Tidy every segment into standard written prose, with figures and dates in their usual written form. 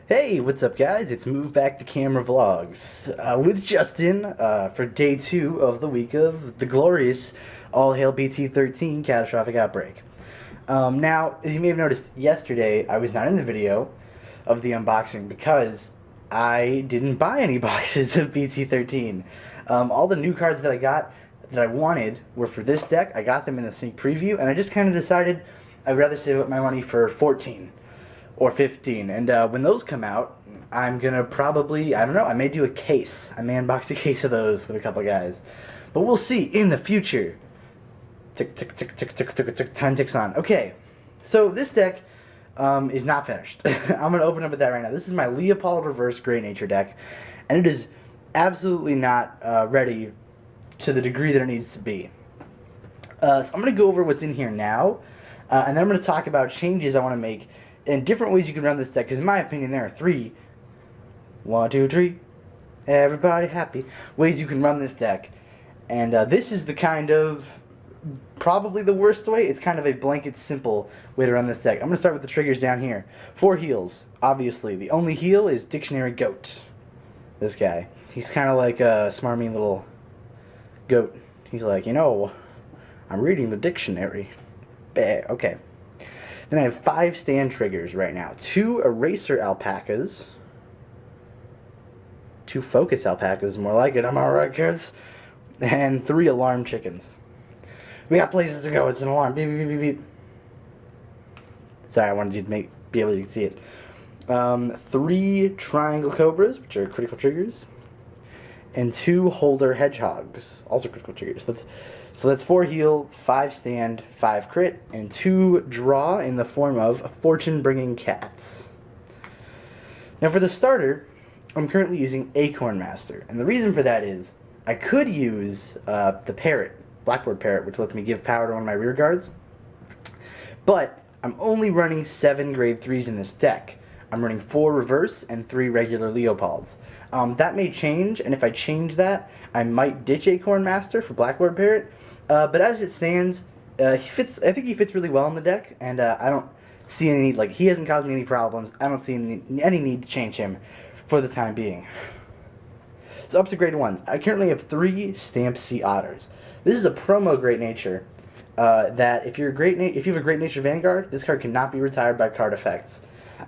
Hey, what's up, guys? It's Move Back the Camera Vlogs with Justin for day 2 of the week of the glorious All Hail BT13 Catastrophic Outbreak. Now, as you may have noticed yesterday, I was not in the video of the unboxing because I didn't buy any boxes of BT13. All the new cards that I got that I wanted were for this deck. I got them in the sneak preview, and I just kind of decided I'd rather save up my money for 14 or 15, and when those come out, I'm gonna probably, I don't know, I may do a case. I may unbox a case of those with a couple guys, but we'll see in the future. Tick tick tick tick tick tick tick. Time ticks on. Okay, so this deck is not finished. I'm gonna open up with that right now. This is my Leopold Reverse Great Nature deck, and it is absolutely not ready to the degree that it needs to be. So I'm gonna go over what's in here now, and then I'm gonna talk about changes I want to make and different ways you can run this deck, because in my opinion there are 3, 1, 2, 3, everybody happy, ways you can run this deck. And this is the kind of, probably the worst way. It's kind of a blanket simple way to run this deck. I'm going to start with the triggers down here. 4 heals, obviously. The only heal is Dictionary Goat. This guy. He's kind of like a smarmy little goat. He's like, you know, I'm reading the dictionary. Okay. Then I have 5 stand triggers right now. 2 eraser alpacas. 2 focus alpacas, more like it. Am I right, kids? And 3 alarm chickens. We got places to go. It's an alarm. Beep, beep, beep, beep. Sorry, I wanted you to be able to see it. 3 triangle cobras, which are critical triggers. And 2 holder hedgehogs, also critical triggers. So that's 4 heal, 5 stand, 5 crit, and 2 draw in the form of fortune-bringing cats. Now for the starter, I'm currently using Acorn Master, and the reason for that is I could use the parrot, Blackboard Parrot, which lets me give power to one of my rear guards, but I'm only running 7 grade 3s in this deck. I'm running 4 reverse and 3 regular Leopolds. That may change, and if I change that, I might ditch Acorn Master for Blackboard Parrot. But as it stands, he fits. I think he fits really well in the deck, and I don't see any need. Like, he hasn't caused me any problems. I don't see any need to change him for the time being. So up to grade 1s. I currently have 3 Stamp Sea Otters. This is a promo Great Nature. That if you have a Great Nature Vanguard, this card cannot be retired by card effects.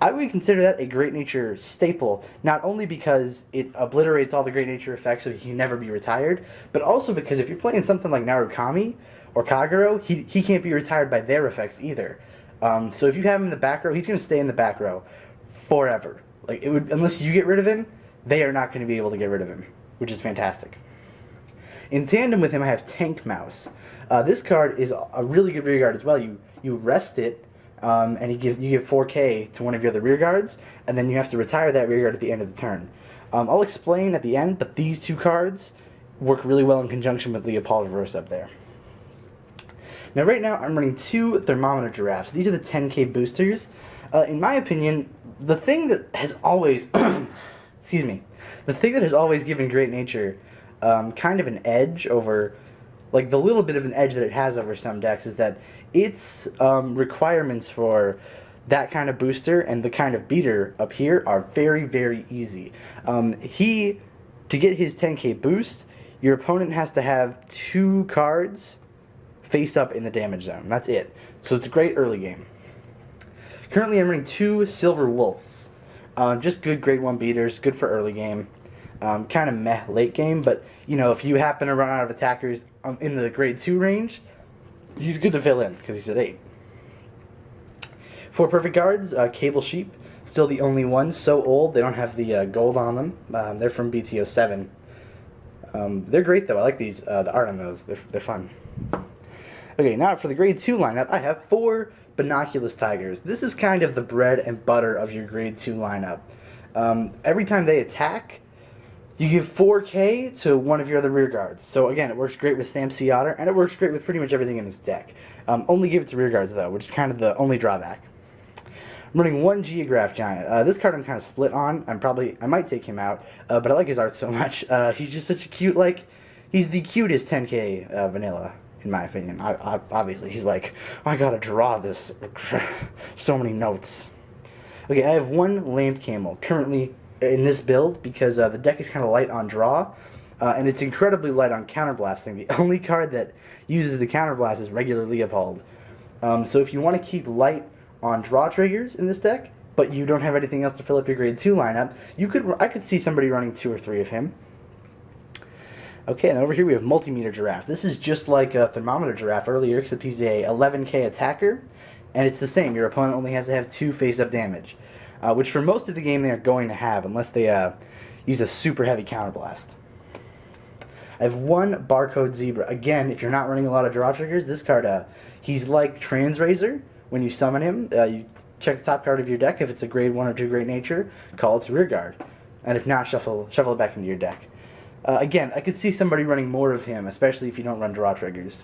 I would consider that a Great Nature staple, not only because it obliterates all the Great Nature effects so he can never be retired, but also because if you're playing something like Narukami or Kagero, he can't be retired by their effects either. So if you have him in the back row, he's going to stay in the back row forever. Like, it would, unless you get rid of him, they are not going to be able to get rid of him, which is fantastic. In tandem with him, I have Tank Mouse. This card is a really good rear guard as well. You rest it, and you give 4K to one of your other rear guards, and then you have to retire that rear guard at the end of the turn. I'll explain at the end, but these 2 cards work really well in conjunction with Leopold Reverse up there. Now right now I'm running 2 Thermometer Giraffes. These are the 10K boosters. In my opinion, the thing that has always excuse me, the thing that has always given Great Nature kind of an edge over, like, the little bit of an edge that it has over some decks is that its requirements for that kind of booster and the kind of beater up here are very, very easy. To get his 10K boost, your opponent has to have 2 cards face up in the damage zone. That's it. So it's a great early game. Currently I'm running 2 Silver Wolves. Just good grade 1 beaters, good for early game. Kind of meh late game, but you know, if you happen to run out of attackers in the grade 2 range, he's good to fill in because he's at 8. 4 perfect guards, Cable Sheep, still the only one. So old, they don't have the gold on them. They're from BT07. They're great though. I like these. The art on those. They're fun. Okay, now for the grade 2 lineup, I have 4 Binoculus Tigers. This is kind of the bread and butter of your grade 2 lineup. Every time they attack, you give 4K to one of your other rear guards. So again, it works great with Stamp Sea Otter, and it works great with pretty much everything in this deck. Only give it to rear guards though, which is kind of the only drawback. I'm running 1 Geograph Giant. This card I'm kind of split on. I might take him out, but I like his art so much. He's just such a cute, he's the cutest 10K vanilla, in my opinion. Obviously, he's like, I gotta draw this, so many notes. Okay, I have one Lamp Camel currently in this build because the deck is kind of light on draw, and it's incredibly light on counterblasting. The only card that uses the counterblast is regular Leopold. So if you want to keep light on draw triggers in this deck, but you don't have anything else to fill up your grade 2 lineup, I could see somebody running 2 or 3 of him. Okay, and over here we have Multimeter Giraffe. This is just like a Thermometer Giraffe earlier, except he's a 11k attacker, and it's the same. Your opponent only has to have 2 face-up damage, which for most of the game they are going to have, unless they use a super heavy counterblast. I have one Barcode Zebra. Again, if you're not running a lot of draw triggers, this card, he's like Transrazor. When you summon him, you check the top card of your deck. If it's a grade 1 or 2 Great Nature, call it to rearguard. And if not, shuffle it back into your deck. Again, I could see somebody running more of him, especially if you don't run draw triggers.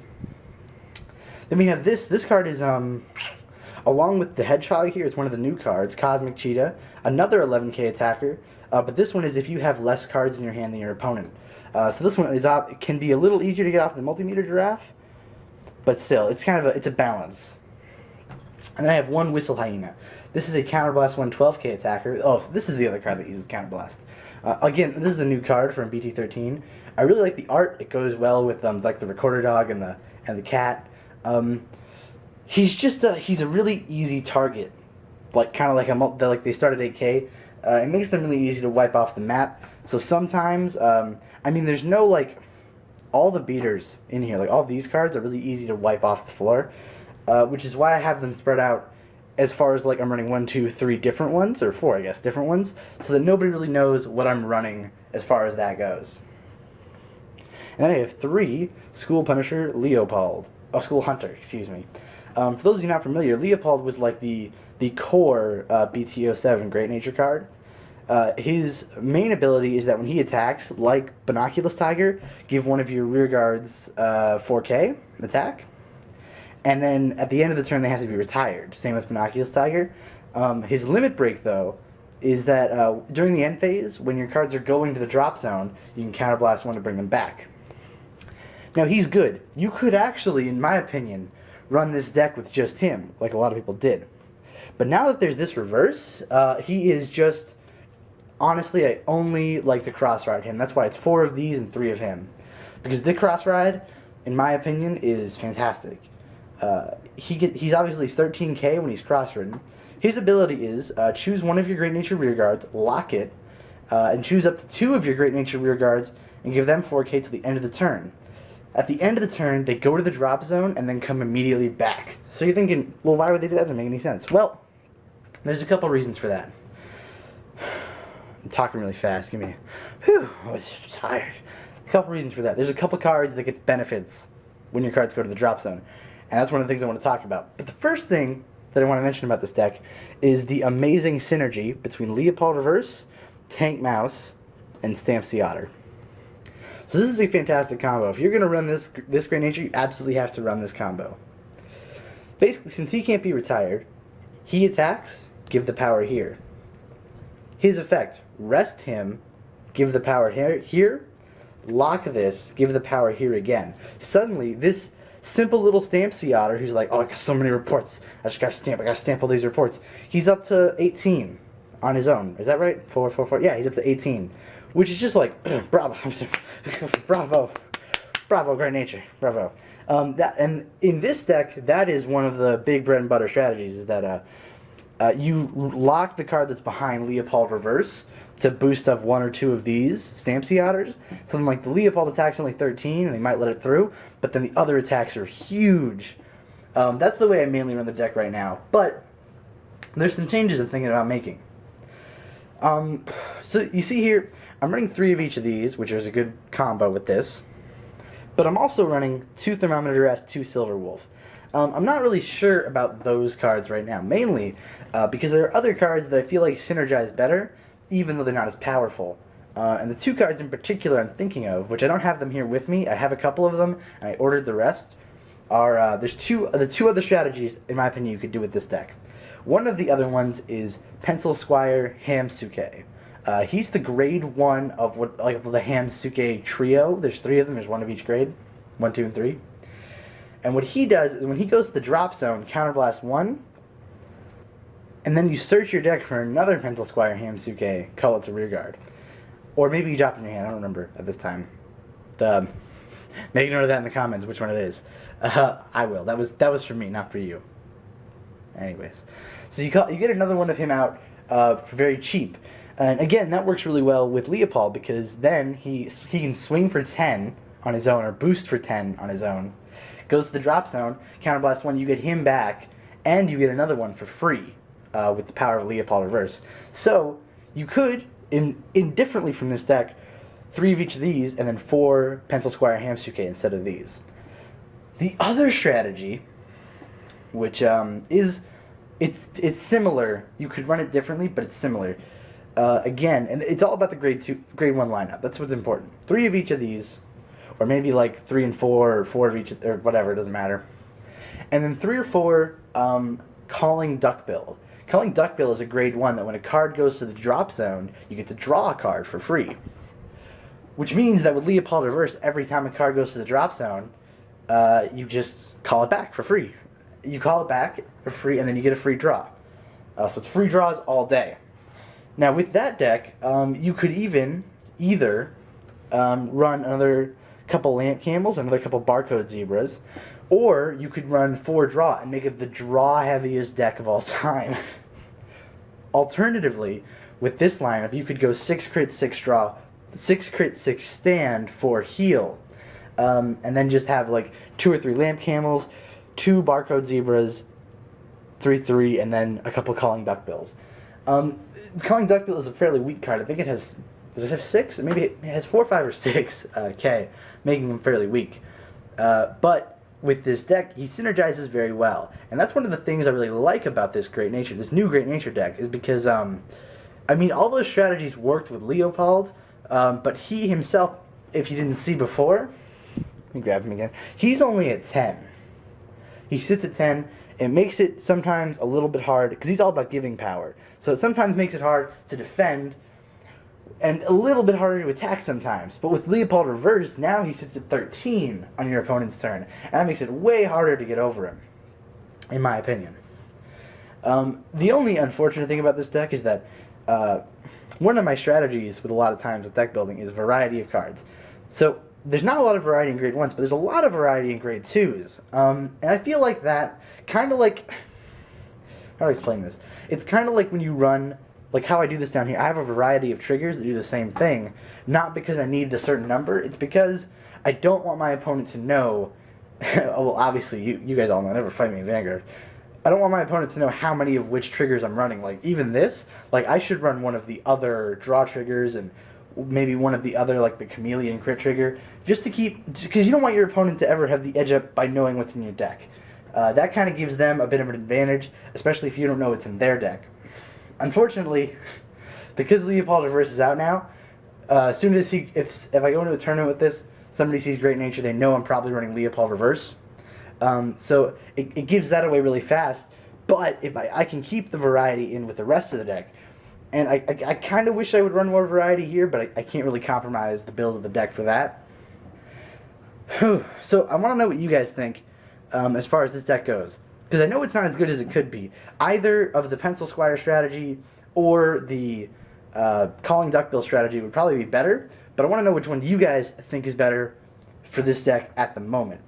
Then we have this. This card is, along with the Hedgehog here, it's one of the new cards, Cosmic Cheetah, another 11k attacker, but this one is if you have less cards in your hand than your opponent. So this one it can be a little easier to get off the Multimeter Giraffe, but still, it's kind of it's a balance. And then I have one Whistle Hyena. This is a Counterblast 112k attacker. Oh, this is the other card that uses Counterblast. Again, this is a new card from BT13. I really like the art. It goes well with like the Recorder Dog and the cat. He's a really easy target, like kind of like they start at 8k. It makes them really easy to wipe off the map. So sometimes, I mean, there's no like all the beaters in here. Like all these cards are really easy to wipe off the floor, which is why I have them spread out. As far as like I'm running 1, 2, 3 different ones, or 4 I guess, different ones, so that nobody really knows what I'm running as far as that goes. And then I have 3 School Punisher Leopold. Oh, School Hunter, excuse me. For those of you not familiar, Leopold was like the core BT13 Great Nature card. His main ability is that when he attacks, like Binoculus Tiger, give one of your rear guards 4k attack. And then at the end of the turn, they have to be retired. Same with Binoculus Tiger. His limit break, though, is that during the end phase, when your cards are going to the drop zone, you can counterblast one to bring them back. Now, he's good. You could actually, in my opinion, run this deck with just him, like a lot of people did. But now that there's this reverse, he is just... Honestly, I only like to cross-ride him. That's why it's 4 of these and 3 of him. Because the cross-ride, in my opinion, is fantastic. He's obviously 13k when he's cross-ridden. His ability is choose one of your Great Nature rear guards, lock it, and choose up to 2 of your Great Nature rear guards and give them 4k to the end of the turn. At the end of the turn, they go to the drop zone and then come immediately back. So you're thinking, well, why would they do that? That doesn't make any sense. Well, there's a couple reasons for that. I'm talking really fast. Give me... Whew, I was tired. A couple reasons for that. There's a couple cards that get benefits when your cards go to the drop zone. And that's one of the things I want to talk about. But the first thing that I want to mention about this deck is the amazing synergy between Leopold Reverse, Tank Mouse, and Stamp Sea Otter. So this is a fantastic combo. If you're going to run this Great Nature, you absolutely have to run this combo. Basically, since he can't be retired, he attacks, give the power here. His effect, rest him, give the power here, lock this, give the power here again. Suddenly, this simple little Stamp Sea Otter, who's like, oh, I got so many reports, I gotta stamp all these reports. He's up to 18 on his own. Is that right? 4, 4, 4. Yeah, he's up to 18. Which is just like, bravo, bravo, Great Nature, bravo. And in this deck, that is one of the big bread and butter strategies, is that you lock the card that's behind Leopold Reverse to boost up 1 or 2 of these Stamp Sea Otters. Something like the Leopold attack's only 13, and they might let it through, but then the other attacks are huge. That's the way I mainly run the deck right now, but there's some changes I'm thinking about making. So you see here, I'm running 3 of each of these, which is a good combo with this, but I'm also running 2 Thermometer Giraffe, 2 Silver Wolf. I'm not really sure about those cards right now, mainly because there are other cards that I feel like synergize better, even though they're not as powerful. And the 2 cards in particular I'm thinking of, which I don't have them here with me, I have a couple of them, and I ordered the rest, are the 2 other strategies, in my opinion, you could do with this deck. One of the other ones is Pencil Squire Hamsuke. He's the grade 1 of the Hamsuke trio. There's 3 of them, there's 1 of each grade, 1, 2, and 3. And what he does is when he goes to the drop zone, counterblast 1, and then you search your deck for another Pencil Squire Hamsuke, call it to rear guard. Or maybe you drop it in your hand, I don't remember at this time. Make note of that in the comments, which one it is. I will. That was for me, not for you. Anyways, so you get another one of him out for very cheap. And again, that works really well with Leopold, because then he can swing for 10 on his own, or boost for 10 on his own. Goes to the drop zone, counterblast 1, you get him back, and you get another one for free with the power of Leopold Reverse. So you could, indifferently from this deck, 3 of each of these, and then 4 Pencil Squire Hamsuke instead of these. The other strategy, which it's similar. You could run it differently, but it's similar. Again, and it's all about the grade 1 lineup. That's what's important. 3 of each of these, or maybe like 3 and 4, or 4 of each, or whatever. It doesn't matter. And then 3 or 4 calling Duckbill. Calling Duckbill is a grade 1 that when a card goes to the drop zone, you get to draw a card for free. Which means that with Leopold Reverse, every time a card goes to the drop zone, you just call it back for free. You call it back for free, and then you get a free draw. So it's free draws all day. Now with that deck, you could either run another couple Lamp Camels, another couple Barcode Zebras, or you could run 4 draw and make it the draw-heaviest deck of all time. Alternatively, with this lineup, you could go 6 crit, 6 draw, 6 crit, 6 stand for heal. And then just have like 2 or 3 Lamp Camels, 2 Barcode Zebras, 3/3, and then a couple Calling Duckbills. Calling Duckbill is a fairly weak card. I think it has, does it have 6? Maybe it has 4, 5, or 6 K, making him fairly weak. But with this deck, he synergizes very well. And that's one of the things I really like about this new Great Nature deck, is because, I mean, all those strategies worked with Leopold, but he himself, if you didn't see before, let me grab him again, he's only at 10. He sits at 10. It makes it sometimes a little bit hard, because he's all about giving power. So it sometimes makes it hard to defend, and a little bit harder to attack sometimes. But with Leopold Reverse, now he sits at 13 on your opponent's turn. And that makes it way harder to get over him, in my opinion. The only unfortunate thing about this deck is that one of my strategies with a lot of times with deck building is variety of cards. So there's not a lot of variety in grade 1s, but there's a lot of variety in grade 2s. And I feel like that, kind of like, how do I explain this? It's kind of like when you run, like how I do this down here. I have a variety of triggers that do the same thing, not because I need a certain number. It's because I don't want my opponent to know, well, obviously, you guys all know, never fight me in Vanguard. I don't want my opponent to know how many of which triggers I'm running. Like, even this, like, I should run one of the other draw triggers and maybe one of the other, like the Chameleon crit trigger, just to keep, because you don't want your opponent to ever have the edge up by knowing what's in your deck. That kind of gives them a bit of an advantage, especially if you don't know what's in their deck. Unfortunately, because Leopold Reverse is out now, as soon as if I go into a tournament with this, somebody sees Great Nature, they know I'm probably running Leopold Reverse. So it gives that away really fast, but if I can keep the variety in with the rest of the deck, and I kind of wish I would run more variety here, but I can't really compromise the build of the deck for that. So I want to know what you guys think as far as this deck goes. Because I know it's not as good as it could be. Either of the Pencil Squire strategy or the Calling Duckbill strategy would probably be better. But I want to know which one you guys think is better for this deck at the moment.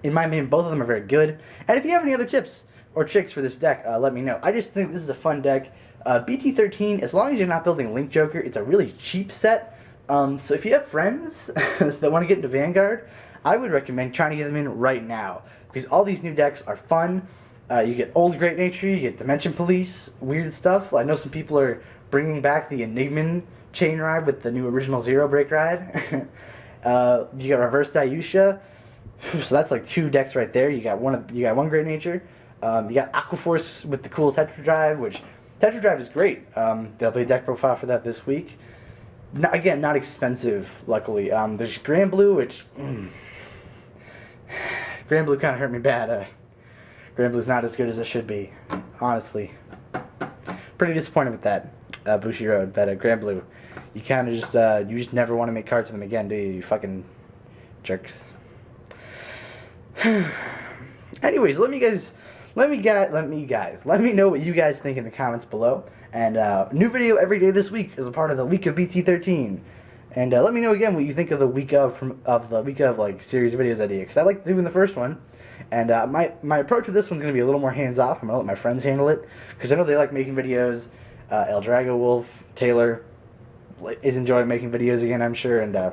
In my opinion, both of them are very good. And if you have any other tips or tricks for this deck, let me know. I just think this is a fun deck. BT13, as long as you're not building Link Joker, it's a really cheap set. So if you have friends that want to get into Vanguard, I would recommend trying to get them in right now. Because all these new decks are fun. You get Old Great Nature, you get Dimension Police, weird stuff. I know some people are bringing back the Enigman chain ride with the new original Zero Break ride. You got Reverse Diusha. So that's like 2 decks right there. You got one Great Nature. You got Aquaforce with the cool Tetra Drive, which Tetra Drive is great. They'll be a deck profile for that this week. Again, not expensive, luckily. There's Grand Blue, which Grand Blue kind of hurt me bad. Grand Blue's not as good as it should be, honestly. Pretty disappointed with that, Bushi Road. That Grand Blue, you kind of just you just never want to make cards with them again, do you? You fucking jerks. Anyways, let me let me know what you guys think in the comments below. And new video every day this week as a part of the week of BT13. And let me know again what you think of the week of like series of videos idea, because I like doing the first one. And my approach with this one's gonna be a little more hands off. I'm gonna let my friends handle it because I know they like making videos. El Drago Wolf Taylor is enjoying making videos again, I'm sure, and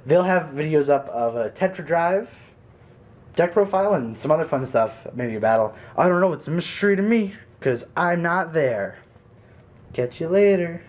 they'll have videos up of a Tetra Drive deck profile and some other fun stuff, maybe a battle. I don't know, it's a mystery to me because I'm not there. Catch you later.